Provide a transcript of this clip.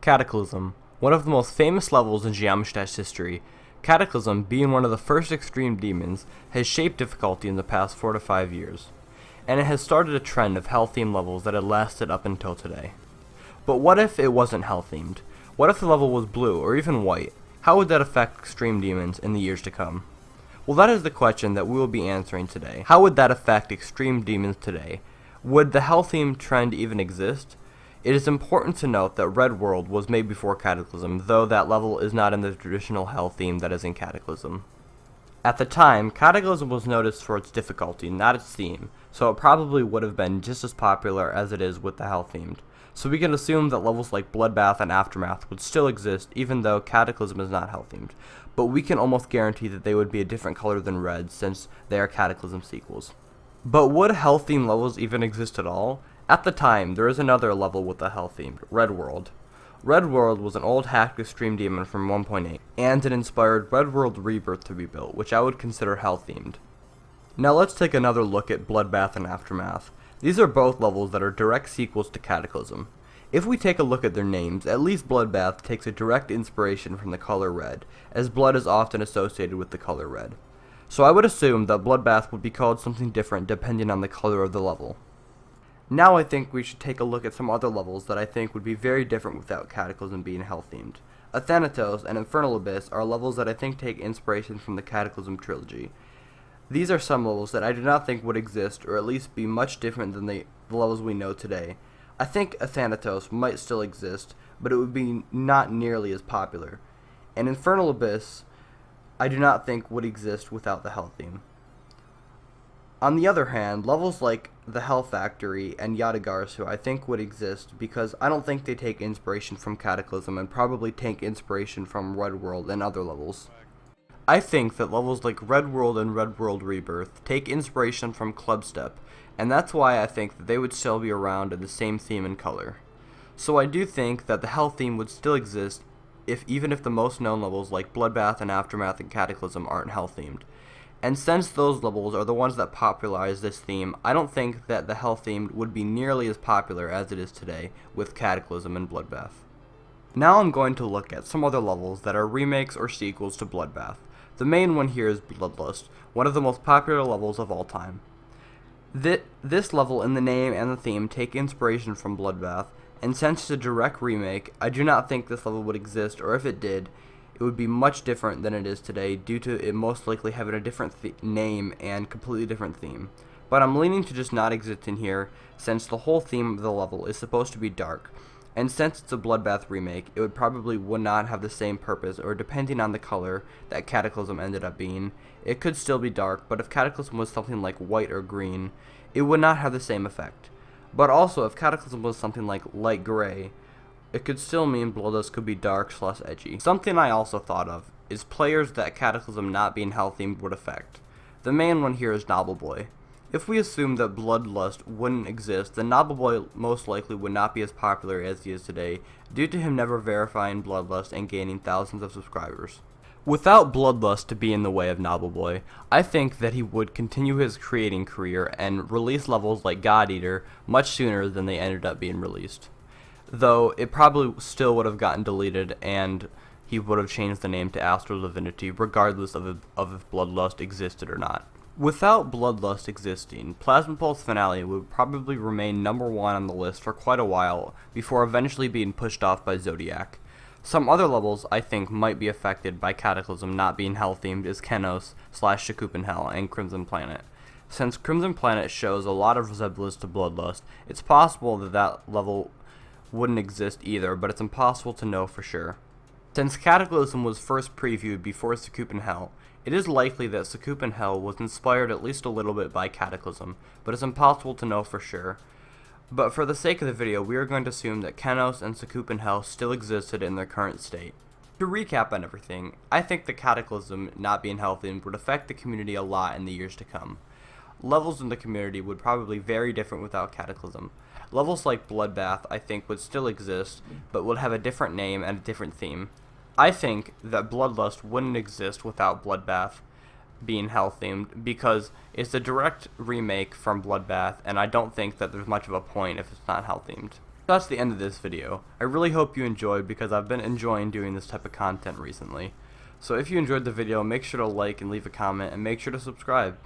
Cataclysm, one of the most famous levels in Geometry's history. Cataclysm, being one of the first extreme demons, has shaped difficulty in the past 4 to 5 years, and it has started a trend of hell-themed levels that had lasted up until today. But what if it wasn't hell-themed? What if the level was blue or even white? How would that affect extreme demons in the years to come? Well, that is the question that we will be answering today. How would that affect extreme demons today? Would the hell-themed trend even exist? It is important to note that Red World was made before Cataclysm, though that level is not in the traditional hell theme that is in Cataclysm. At the time, Cataclysm was noticed for its difficulty, not its theme, so it probably would have been just as popular as it is with the hell themed. So we can assume that levels like Bloodbath and Aftermath would still exist even though Cataclysm is not hell themed, but we can almost guarantee that they would be a different color than red since they are Cataclysm sequels. But would hell themed levels even exist at all? At the time, there is another level with the hell-themed, Red World. Red World was an old hacked extreme demon from 1.8, and it inspired Red World Rebirth to be built, which I would consider hell-themed. Now let's take another look at Bloodbath and Aftermath. These are both levels that are direct sequels to Cataclysm. If we take a look at their names, at least Bloodbath takes a direct inspiration from the color red, as blood is often associated with the color red. So I would assume that Bloodbath would be called something different depending on the color of the level. Now I think we should take a look at some other levels that I think would be very different without Cataclysm being hell-themed. Athanatos and Infernal Abyss are levels that I think take inspiration from the Cataclysm trilogy. These are some levels that I do not think would exist, or at least be much different than the levels we know today. I think Athanatos might still exist, but it would be not nearly as popular. And Infernal Abyss, I do not think would exist without the hell theme. On the other hand, levels like the Hell Factory and Yatagarsu I think would exist because I don't think they take inspiration from Cataclysm and probably take inspiration from Red World and other levels. I think that levels like Red World and Red World Rebirth take inspiration from Clubstep, and that's why I think that they would still be around in the same theme and color. So I do think that the Hell theme would still exist even if the most known levels like Bloodbath and Aftermath and Cataclysm aren't hell themed. And since those levels are the ones that popularized this theme, I don't think that the hell theme would be nearly as popular as it is today with Cataclysm and Bloodbath. Now I'm going to look at some other levels that are remakes or sequels to Bloodbath. The main one here is Bloodlust, one of the most popular levels of all time. This level in the name and the theme take inspiration from Bloodbath, and since it's a direct remake, I do not think this level would exist, or if it did, it would be much different than it is today due to it most likely having a different name and completely different theme. But I'm leaning to just not exist in here since the whole theme of the level is supposed to be dark, and since it's a Bloodbath remake, it would not have the same purpose, or depending on the color that Cataclysm ended up being, it could still be dark, but if Cataclysm was something like white or green, it would not have the same effect. But also, if Cataclysm was something like light gray, it could still mean Bloodlust could be dark/edgy. Something I also thought of is players that Cataclysm not being hell-themed would affect. The main one here is Nobleboy. If we assume that Bloodlust wouldn't exist, then Nobleboy most likely would not be as popular as he is today, due to him never verifying Bloodlust and gaining thousands of subscribers. Without Bloodlust to be in the way of Nobleboy, I think that he would continue his creating career and release levels like God Eater much sooner than they ended up being released. Though it probably still would have gotten deleted and he would have changed the name to Astral Divinity regardless of if Bloodlust existed or not. Without Bloodlust existing, Plasma Pulse Finale would probably remain number 1 on the list for quite a while before eventually being pushed off by Zodiac. Some other levels I think might be affected by Cataclysm not being hell-themed is Kenos/Shakupenhel and Crimson Planet. Since Crimson Planet shows a lot of resemblance to Bloodlust, it's possible that that level wouldn't exist either, but it's impossible to know for sure. Since Cataclysm was first previewed before Shakupenhel, it is likely that Shakupenhel was inspired at least a little bit by Cataclysm, but it's impossible to know for sure. But for the sake of the video, we are going to assume that Kenos and Shakupenhel still existed in their current state. To recap on everything, I think the Cataclysm not being hell-themed would affect the community a lot in the years to come. Levels in the community would probably be very different without Cataclysm. Levels like Bloodbath I think would still exist, but would have a different name and a different theme. I think that Bloodlust wouldn't exist without Bloodbath being hell-themed because it's a direct remake from Bloodbath, and I don't think that there's much of a point if it's not hell-themed. That's the end of this video. I really hope you enjoyed because I've been enjoying doing this type of content recently. So if you enjoyed the video, make sure to like and leave a comment and make sure to subscribe.